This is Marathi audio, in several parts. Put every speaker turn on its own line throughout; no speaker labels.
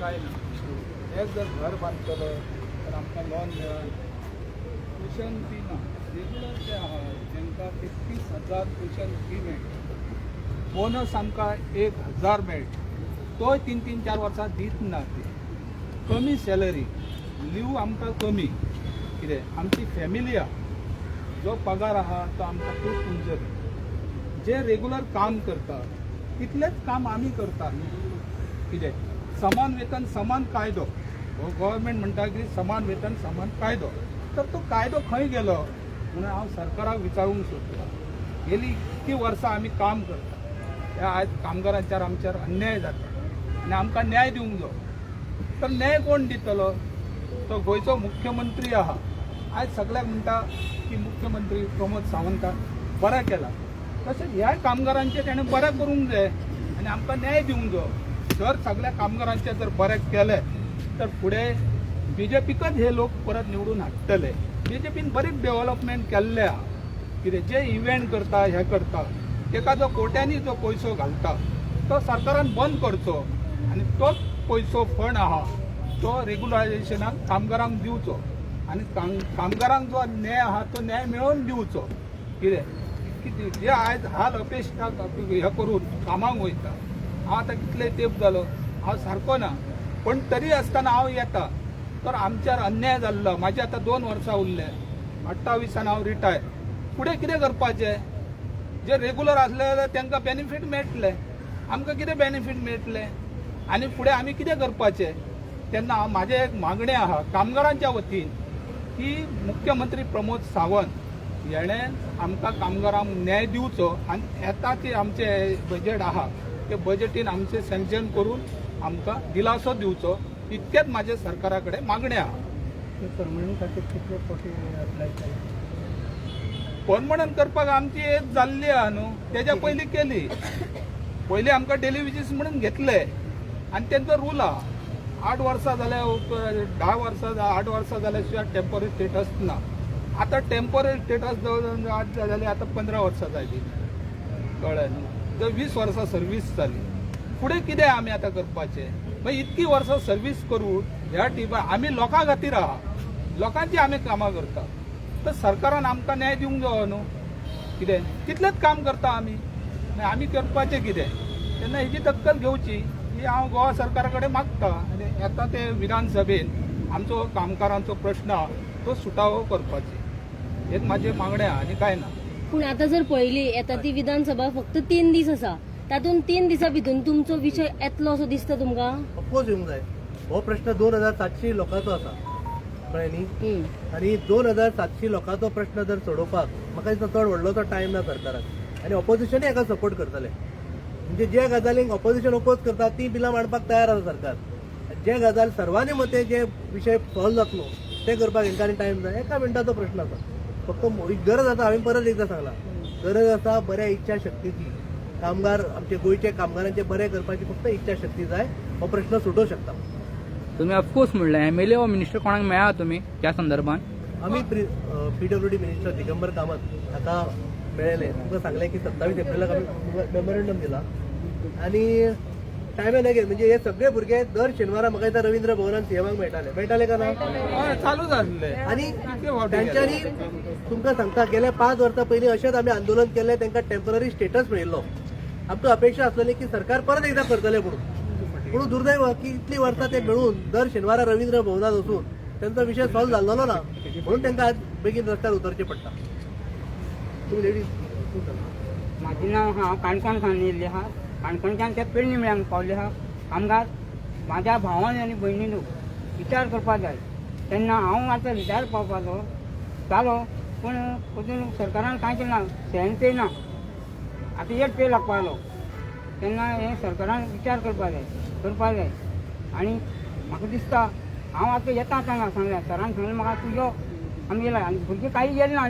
काय ना एक जर घर बांधतलं तर आमकां लोन मेळन. ट्युशन फी ना रेग्युलर ते आहा तांकां 31,000 ट्युशन फी मेळटा. बोनस आमकां 1,000 मेळटा. तोय 3-4 वर्सां दीत ना ते. कमी सॅलरी, लीव आमकां कमी. कितें आमची फॅमिली आहा, जो पगार आहा तो आमकां खूब कुंजर. जे रेग्युलर काम करता तितलेच काम आमी करता. कितें समान वेतन समान कायदो हो गव्हर्मेंट म्हणटा की समान वेतन समान कायदो. तर तो कायदो खंय गेलो म्हणून हांव सरकाराक विचारूंक सोदतां. गेली इतकी वर्सां आमी काम करता, त्या आयज कामगारांचेर आमचेर अन्याय जाता आनी आमकां न्याय दिवंक जाय. तर न्याय कोण दितलो? तो गोंयचो मुख्यमंत्री आहा. आयज सगळ्याक म्हणटा की मुख्यमंत्री प्रमोद सावंतान बरें केलां. तशेंच ह्या कामगारांचें ताणें बरें करूंक जाय आनी आमकां न्याय दिवंक जाय. जर सगळ्या कामगारांचें जर बरें केलें तर फुडें बीजेपीकच हे लोक परत निवडून हाडटले. बीजेपीन बरीच डेव्हलपमेंट केल्लें आहा. कितें जे इव्हेंट करता हे करता ताका जो कोट्यांनी जो पयसो घालता तो सरकारान बंद करचो आनी तोच पयसो फंड आहा तो रेग्युलरायजेशनाक कामगारांक दिवचो आनी कामगारांक जो न्याय आहा तो न्याय मेळोवन दिवचो. कितें जे आयज हाल अपेक्षाक हे करून कामाक वयता. हांव आतां कितले तेंप जालो हांव सारको ना, पण तरी आसतना हांव येता. तर आमच्यार अन्याय जाल्लो. म्हाजे आतां 2 वर्सां उरले. 28 हांव रिटायर. फुडें कितें करपाचें? जे रेग्युलर आसले जाल्यार तांकां बेनिफीट मेळटले, आमकां कितें बेनिफीट मेळटले आनी फुडें आमी कितें करपाचें? तेन्ना म्हाजें एक मागणें आहा कामगारांच्या वतीन की मुख्यमंत्री प्रमोद सावंत हेणें आमकां कामगारांक न्याय दिवचो आनी येता ती आमचें बजेट आहा ते बजेटीन आमचें सँक्शन करून आमकां दिलासो दिवचो. इतकेच म्हाजे सरकारा कडेन मागणें आहा.
परमनंट खातीर कितले कोटी अप्लाय केले?
परमनंट करपाक आमची एज जाल्ली आहा न्हू, तेज्या पयलीं केली. पयलीं आमकां डेली विजीस म्हणून घेतले आनी तेंचो रूल आहा 8 वर्सां जाल्या 10 वर्सां 8 वर्सां जाल्या शिवाय टेम्पररी स्टेटस ना. आतां टेम्पररी स्टेटस जाली आतां 15 वर्सां जाली. कळ्ळें न्हू. जर 20 वर्सां सर्वीस जाली. फुडें कितें आमी आतां करपाचें? मागीर इतकी वर्सां सर्वीस करून ह्या टिपा आमी लोकां खातीर आहा, लोकांची आमी कामां करता. तर सरकारान आमकां न्याय दिवंक जायो न्हू. कितें तितलेंच काम करता आमी करपाचें कितें? तेन्ना हेजी दखल घेवची ही हांव गोवा सरकारा कडेन मागता. आनी येता ते विधानसभेन आमचो कामगारांचो प्रश्न आहा तो सुटावो करपाची. हेच म्हाजें मागणें आहा आनी कांय ना.
पूण आतां जर पळयली येता ती विधानसभा फक्त 3 दीस आसा. तातूंत 3 दिसां भितून तुमचो विशय येतलो असो दिसता तुमकां?
ऑफकोर्स येवंक जाय. हो प्रश्न 2,700 लोकांचो आसा कळ्ळें न्ही. आनी 2,700 लोकांचो प्रश्न जर सोडोवपाक म्हाका दिसता चड व्हडलो तो टायम ना सरकाराक. आनी ऑपोजिशनूय हाका सपोर्ट करतले. म्हणजे जे गजालींक ऑपोजिशन ओपोज करता ती बिलां मांडपाक तयार आसा सरकार. जे गजाल सर्वांनी मते जे विशय सॉल्व जातलो ते करपाक हेंकांनी टायम जाय. 1 मिनटाचो प्रश्न आसा. फक्त गरज आसा. हांवें परत एकदां सांगलां गरज आसा बऱ्या इच्छा शक्तीची. कामगार आमचे गोंयचे कामगारांचे बरें करपाची फक्त इच्छा शक्ती जाय. हो प्रश्न सुटोवंक शकता.
तुम्ही ऑफकोर्स म्हणलें एमएलए वा मिनिस्टर कोणाक मेळ्ळा तुमी त्या संदर्भात?
आमी पीडब्ल्यूडी मिनिस्टर दिगंबर कामत हाका मेळ्ळे. तुमकां सांगलें की 27 एप्रिलाक आमी मेमोरेंडम दिला आनी टायमान एगेन म्हणजे हे सगळे भुरगे दर शेनवारा म्हाका दिसता रवींद्र भवनात सीएमाक मेळटाले का ना?
हय चालू जाल्लें.
आनी तांच्यांनी तुमकां सांगता गेल्या 5 वर्सां पयलीं अशेंच आमी आंदोलन केल्लें तांकां टेम्पररी स्टेटस मेळिल्लो. आमकां अपेक्षा आसलेली की सरकार परत एकदां करतले म्हणून दुर्दैव की इतलीं वर्सां ते मेळून दर शेनवारा रवींद्र भवनात वचून त्यांचा विषय सॉल्व जाल्लो ना म्हणून तांकां आज बेगीन रस्त्यार उतरचें पडटा.
म्हाजें नांव हांव काणकोणसान येयल्लें आहा. काणकोणच्यान ते पेडणे मेळ्यांक पावल्ले आहा. कामगार म्हाज्या भावान आनी भयणीनूय विचार करपाक जाय. तेन्ना हांव आतां रिटायर पावपाचो जालो पूण अजून सरकारान कांय केलें ना. सेवन पे ना. आतां 8 पे लागपाक लागलो. तेन्ना हें सरकारान विचार करपाक जाय आनी म्हाका दिसता हांव आतां येता हांगा सांगलें सरान सांगलें म्हाका तूं यो आमी येयला आनी भुरगीं कांय येयले ना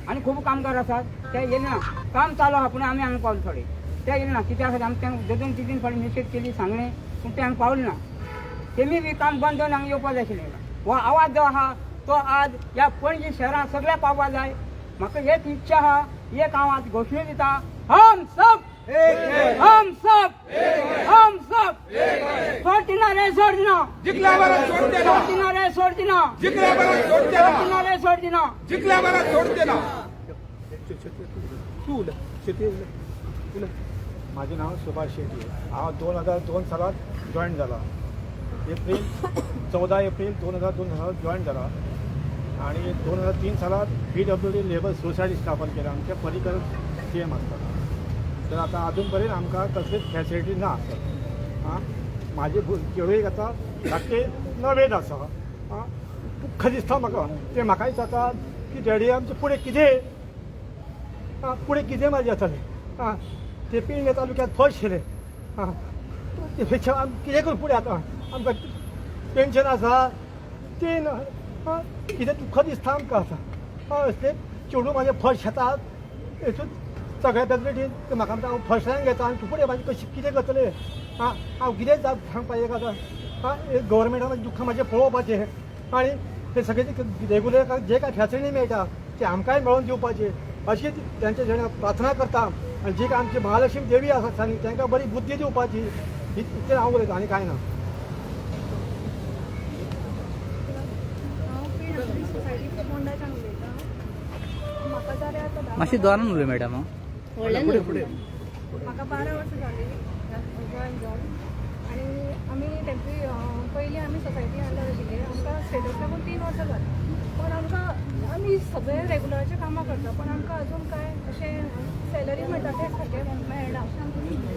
आनी खूब कामगार आसात ते येयले ना. काम चालू आहा पूण आमी हांगा पावले थोडे ते येयले ना. कित्याक आमी तांकां 2-3 फावटी मेसेज केली सांगलें पूण ते हांगा पावले ना. तेमी बी काम बंद जावन हांगा येवपाक जाय आशिल्लें. हो आवाज जो आहा तो आज ह्या पणजी शहरांत सगळ्या पावपाक जाय. म्हाका एक इच्छा आहा एक हांव आज घोशणा दिता हम सब सोडतीना रे सोडतीना
जिंकल्या बरं सोडते ना
सोडतीना रे सोडतीना
जिंकल्या बरं सोडते ना
सोडतीना रे सोडतीना
जिंकल्या बरं सोडते ना.
माझे नाव सुभाष शेट्टी. हा 2002 सालात जॉईन झाला. 14 एप्रिल 2002 सालात जॉईन झाला आणि 2003 सालात PWD लेबर सोसायटी स्थापन केल्या आमच्या परिकर CM असतात. तर आता अजूनपर्यंत आमकां कसलीच फॅसिलिटी ना आसत. आं म्हाजे चेडूक आतां धाकटे 9वेक आसा. आं दुख्ख दिसता म्हाका. ते म्हाका दिसता की डॅडी आमचे फुडें कितें फुडें कितें म्हाजें जातलें. आं ते पेडणे तालुक्यांत फर्स्ट केले. आं ते पेक्षा आमी कितें करून फुडें आतां आमकां पेन्शन आसा ते ना. कितें दुख्ख दिसता आमकां आतां. असले चेडूं म्हाजे फर्स्ट येतात हेतून सगळ्या फॅसिलिटी म्हाका हांव फर्स्ट रँक घेता आनी फुडें म्हाजें कशें कितें करतलें. हांव कितें सांगपाचें आतां. गव्हर्मेंटान दुख्ख म्हाजें पळोवपाचें आनी ते सगळें रेगुलर जे काय फॅसिलिटी मेळटा ते आमकांय मेळोवन दिवपाचें अशी तेंचे जेणे प्रार्थना करता. आनी जी काय आमची महालक्ष्मी देवी आसा सांगी तांकां बरी बुद्धी दिवपाची इतलें हांव उलयतां आनी कांय ना.
मातशी जोरान उलय मॅडम.
व्हडल्यान
पुढे
म्हाका 12 वर्सां जाली जॉईन जावन आनी आमी टेम्परी पयलीं आमी सोसायटी अंडर आशिल्ले. आमकां स्टेटस लागून 3 वर्सां जालीं. पण आमकां आमी सगळे रेगुलराचें कामां करता पण आमकां अजून कांय अशें सॅलरी म्हणटा तें सारकें मेळना.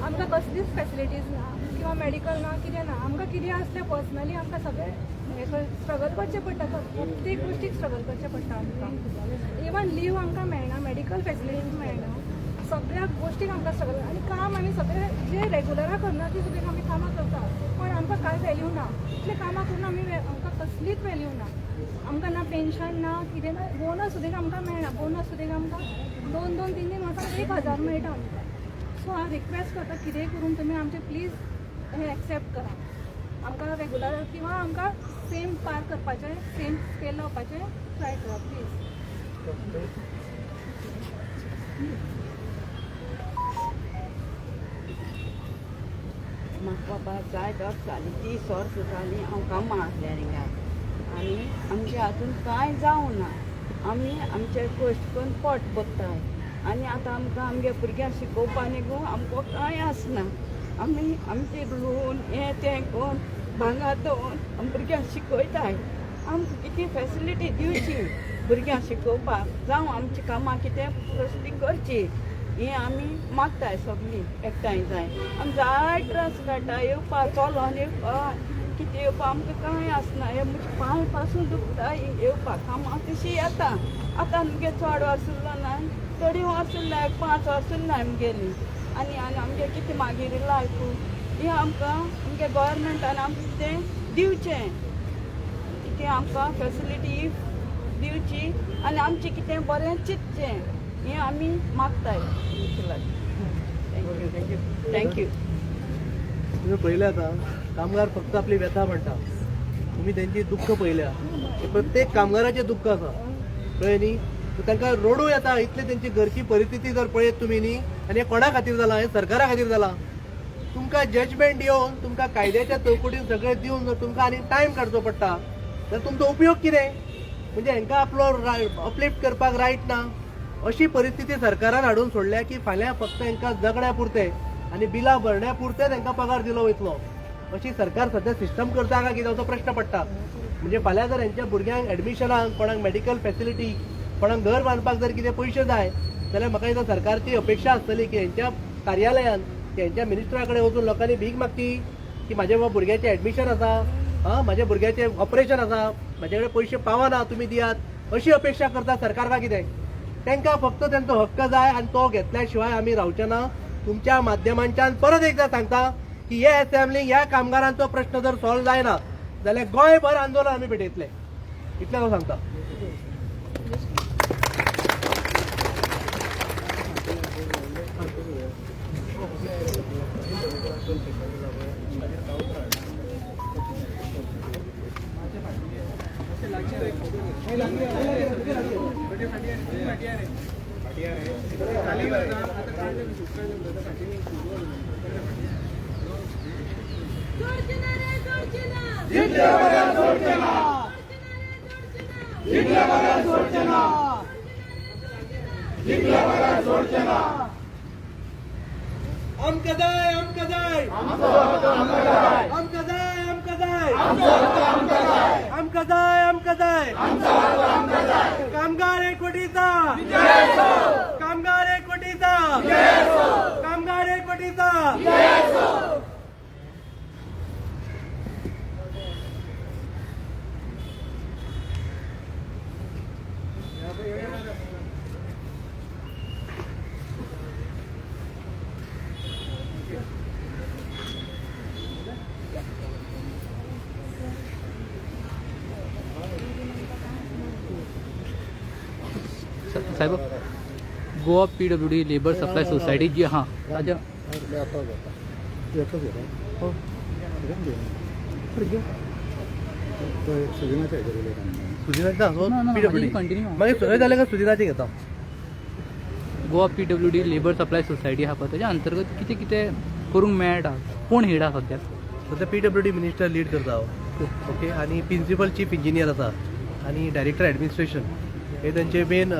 आमकां कसलीच फॅसिलिटीज ना किंवा मेडिकल ना कितें ना. आमकां कितें आसलें पर्सनली आमकां सगळें हें स्ट्रगल करचें पडटा. प्रत्येक गोश्टीक स्ट्रगल करचें पडटा आमकां. इवन लीव आमकां मेळना मेडिकल फॅसिलिटीज मेळना. सगळ्या गोष्टीक आमकां स्ट्रगल आनी काम आमी सगळे जे रेगुलराक करना ती सुद्दां आमी कामां करता पण आमकां कांय वॅल्यू ना. इतलें कामां करून आमी आमकां कसलीच वॅल्यू ना. आमकां ना पेन्शन ना कितें ना. बोनस सुद्दां आमकां मेळना. बोनस सुद्दां आमकां 2-3 वर्सांक 1000 मेळटा आमकां. सो हांव रिक्वेस्ट करता कितेंय करून तुमी आमचें प्लीज हें एक्सेप्ट करा. आमकां रेगुलर किंवा आमकां सेम पार करपाचें सेम स्केल लावपाचें ट्राय करा प्लीज.
म्हाका बाबा जाय वर्स जाली 30 वर्सां जालीं हांव कामां आसलें हिंगा आनी आमचें हातून कांय जावं ना. आमी आमचे कश्ट करून पोट भरताय आनी आतां आमकां आमगे भुरग्यांक शिकोवपा न्ही आमकां कांय आसना. आमी आमचे लोन हें तें कोन्न भांगर दवरून आमी भुरग्यांक शिकयताय. आमकां कितें फॅसिलिटी दिवची भुरग्यांक शिकोवपाक जावं आमची कामां कितें कसली करची हें आमी मागताय सगळीं एकठांय जाय. आमी जाय त्रास काडटा येवपा चलोन येवपा कितें येवपा आमकां कांय आसना. हे म्हजे पांय पासून दुखता येवपा. कामां तशी येता. आतां आमगे चड वर्स उरलो ना. थोडी वर्स उरल्या 5 वर्स उरल्या आमगेली आनी आमगे कितें मागीर लायफ हें आमकां आमगे गोवोरमेंटान आमकां तें दिवचें. कितें आमकां फॅसिलिटी दिवची आनी आमचें कितें बरें चिंतचें हें आमी मागताय. थँक्यू.
तुम्ही पळयलें आतां कामगार फक्त आपली व्यथा म्हणटा. तुम्ही त्यांची दुःख पळयल्या. प्रत्येक कामगाराचें दुःख आसा कळ्ळें न्ही. तांकां रडू येता इतली त्यांची घरची परिस्थिती जर पळयत तुमी न्ही. आनी हें कोणा खातीर जालां हें सरकारा खातीर जालां. तुमकां जजमेंट येवन तुमकां कायद्याच्या चौकटीन सगळें दिवन जर तुमकां आनी टायम काडचो पडटा तर तुमचो उपयोग कितें. म्हणजे हांकां आपलो अपलिफ्ट करपाक रायट ना. अशी परिस्थिती सरकारान हाडून सोडल्या की फाल्यां फक्त हांकां जगण्या पुरते आनी बिलां भरण्या पुरते तांकां पगार दिलो वयतलो. अशी सरकार सध्या सिस्टम करता काय कितें असो प्रश्न पडटा. म्हणजे फाल्यां जर हांच्या भुरग्यांक एडमिशनाक कोणाक मेडिकल फॅसिलिटी कोणाक घर बांदपाक जर कितें पयशे जाय जाल्यार म्हाका दिसता सरकारची अपेक्षा आसतली की हांच्या कार्यालयान हांच्या मिनिस्टरा कडेन वचून लोकांनी भीक मागची की म्हाज्या बाबा भुरग्याचें एडमिशन आसा म्हाज्या भुरग्याचें ऑपरेशन आसा म्हाजे कडेन पयशे पावना तुमी दियात. अशी अपेक्षा करता सरकार काय कितें. तांकां फक्त तांचो हक्क जाय आनी तो घेतल्या शिवाय आमी रावचे ना. तुमच्या माध्यमांच्यान परत एकदां सांगता की हे असेंब्लीक ह्या कामगारांचो प्रश्न जर सॉल्व जायना जाल्यार गोंयभर आंदोलन आमी पेटयतले. इतलें हांव सांगता. कामगार एकवटीचा कामगार एकवटीचा कामगार एकवटीचा
साहेब Goa PWD labour supply society जी हां ताज्या
सुजिनाचा
ना, ना,
PWD
continue.
मागीर सगळे जाले का सुजिनाचे घेता
Goa PWD labour supply society आहा पळय ताच्या अंतर्गत कितें कितें करूंक मेळटा कोण हेड आहा सद्या
सध्या PWD मिनिस्टर लीड करता हांव ओके आणि प्रिन्सिपल चीफ इंजिनियर आसा आणि डायरेक्टर ॲडमिनिस्ट्रेशन हे त्यांचे मेन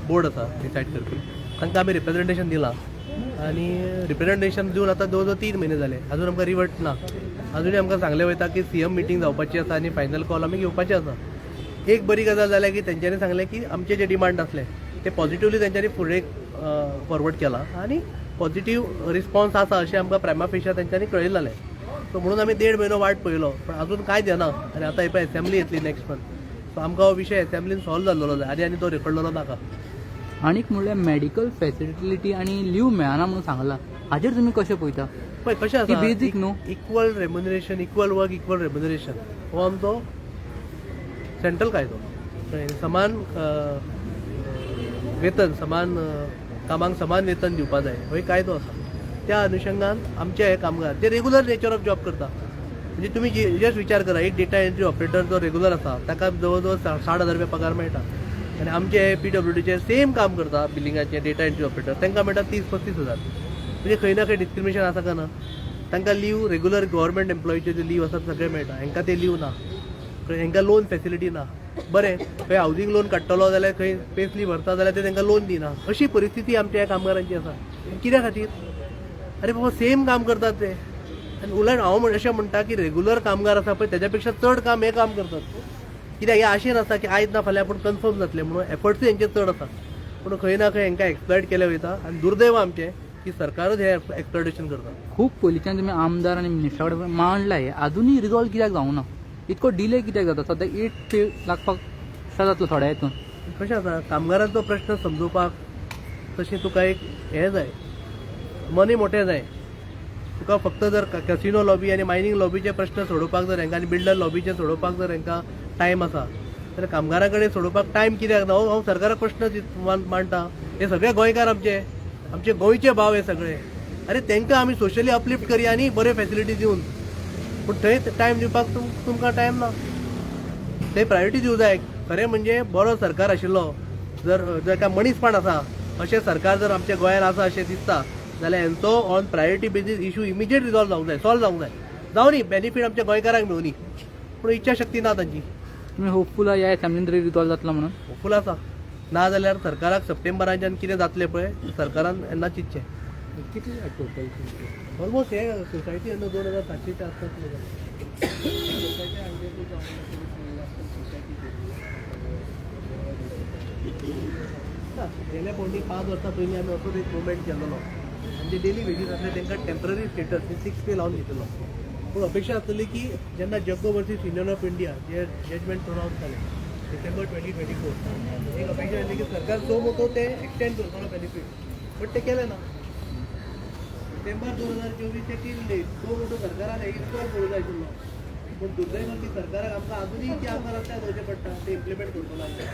बोर्ड आसा डिसायड करपी तांकां आमी रिप्रेझेंटेशन दिलां आणि रिप्रेझेंटेशन दिवन आतां जवळ जवळ 3 म्हयने जाले अजून आमकां रिवर्ट ना अजूनय आमकां सांगलें वयता की CM मिटींग जावपाची आसा आनी फायनल कॉल आमी घेवपाचे आसा एक बरी गजाल जाल्या की तेंच्यांनी सांगलें की आमचे जे डिमांड आसले ते पॉझिटिव्हली तेंच्यांनी फुडें फॉरवर्ड केला आणि पॉझिटिव्ह रिस्पॉन्स आसा अशें आमकां प्रायमा फेशिया तेंच्यांनी कळयलें सो म्हणून आमी 1.5 म्हयनो वाट पळयलो पण अजून कांय देना आनी आतां पळय असेंब्ली येतली नेक्स्ट मंथ सो आमकां हो विशय असेंब्लीन सॉल्व जाल्लो जाय आनी तो रेकॉर्डलो नाका
आनीक म्हणल्यार मेडिकल फॅसिलिटी आनी लीव मेळना म्हणून सांगला हाजेर तुमी कशें पळयता
पळय कशें
ती
आसा
basic न्हू.
Equal remuneration equal work equal remuneration हो आमचो सेंट्रल कायदो कळ्ळें न्ही? समान वेतन समान कामांक समान वेतन दिवपा जाय हो एक कायदो आसा त्या अनुशंगान आमचे हे कामगार जे रेग्युलर नेचर ऑफ जॉब करता म्हणजे तुमी जस्ट विचार करा एक डेटा एंट्री ऑपरेटर जो रेग्युलर आसा ताका जवळ जवळ 60,000 रुपया पगार मेळटा आनी आमचे PWDचे सेम काम करता बिलिंगाचे डेटा एंट्री ऑपरेटर तांकां मेळटा 30-35 हजार म्हणजे खंय ना खंय डिस्क्रिमिनेशन आसा काय ना तांकां लीव रेग्युलर गव्हर्मेंट एम्प्लॉईचे जे लीव आसात सगळे मेळटा हांकां ते लीव ना हांकां लोन फॅसिलिटी ना बरें खंय हावजींग लोन काडटलो जाल्यार खंय पे स्लीप भरता जाल्यार ते तांकां लोन दिना अशी परिस्थिती आमच्या ह्या कामगारांची आसा कित्या खातीर अरे बाबा सेम काम करतात ते आनी उलट हांव अशें म्हणटा की रेग्युलर कामगार आसा पळय तेज्या पेक्षा चड काम हे काम करतात कित्याक हे आशेन आसा की आयज ना फाल्यां पूण कन्फर्म जातलें म्हणून एफर्ट्सूय हेंचे चड आसा पूण खंय ना खंय हांकां एक्सप्लॉयट केलें वयता आनी दुर्दैव आमचें की सरकारच हे एक्सप्लॉयटेशन करता
खूब पयलींच्यान तुमी आमदार आनी मिनिस्टरा कडेन मांडलां आजुनूय रिजॉल्व कित्याक जावना इतको डिले कित्याक जाता सद्या 8 पे लागपाक स्टार्ट जातलो थोड्या हितून
कशें आसा कामगारांचो प्रश्न समजोवपाक तशें तुका एक हें जाय मनी मोठें जाय तुका फक्त जर कॅसिनो लॉबी आनी मायनींग लॉबीचे प्रश्न सोडोवपाक जर हांकां आनी बिल्डर लॉबीचे सोडोवपाक जर हांकां टायम आसा जाल्यार कामगारां कडेन सोडोवपाक टायम कित्याक ना हांव सरकाराक प्रश्न मांडटा हे सगळे गोंयकार आमचे गोंयचे भाव हे सगळे अरे तांकां आमी सोशली अपलिफ्ट करया आनी बरे फॅसिलिटी दिवन पूण थंय टायम दिवपाक तुमकां टायम ना थंय प्रायोरिटी दिवं जाय खरें म्हणजे बरो सरकार आशिल्लो जर काय मनीसपण आसा अशें सरकार जर आमच्या गोंयांत आसा अशें दिसता जाल्यार हेंचो on priority basis issue immediate resolve जावंक जाय सॉल्व जावंक जाय जावं न्ही बेनिफीट आमच्या गोंयकारांक मेळुनी पूण इच्छा शक्ती ना तांची
तुमी होपफूल ह्या एसेंब्लीन तरी रिजॉल्व जातलो म्हणून
होपफूल आसा ना जाल्यार सरकाराक सप्टेंबराच्यान कितें जातलें पळय सरकारान येन्ना चिंतचें
कितले टोटल
ऑलमोस्ट हे सोसायटी 2700 आसतात गेल्या कोणी 5 वर्सां पयलीं आमी असोच एक मुवमेंट केल्लो म्हणजे डेली वेजीस आसले तांकां टेम्पररी स्टेटस 6 पे लावन दितलो पूण अपेक्षा आसतली की जेन्ना Jaggo versus union of India जे जजमेंट प्रोनावन्स जालें डिसेंबर 2024 एक अपेक्षा आसली की सरकार जो मोठो ते एक्सटेंड करतलो बेनिफीट बट ते केलें ना डिसेंबर 2024 ते टील डेट तो मोठो सरकारान इन्स्टॉल करूंक जाय आशिल्लो पूण दुर्दैव की सरकाराक आमकां अजुनूय जे आमदार आसा ते दवरचे पडटा ते इम्प्लिमेंट करतलो आसता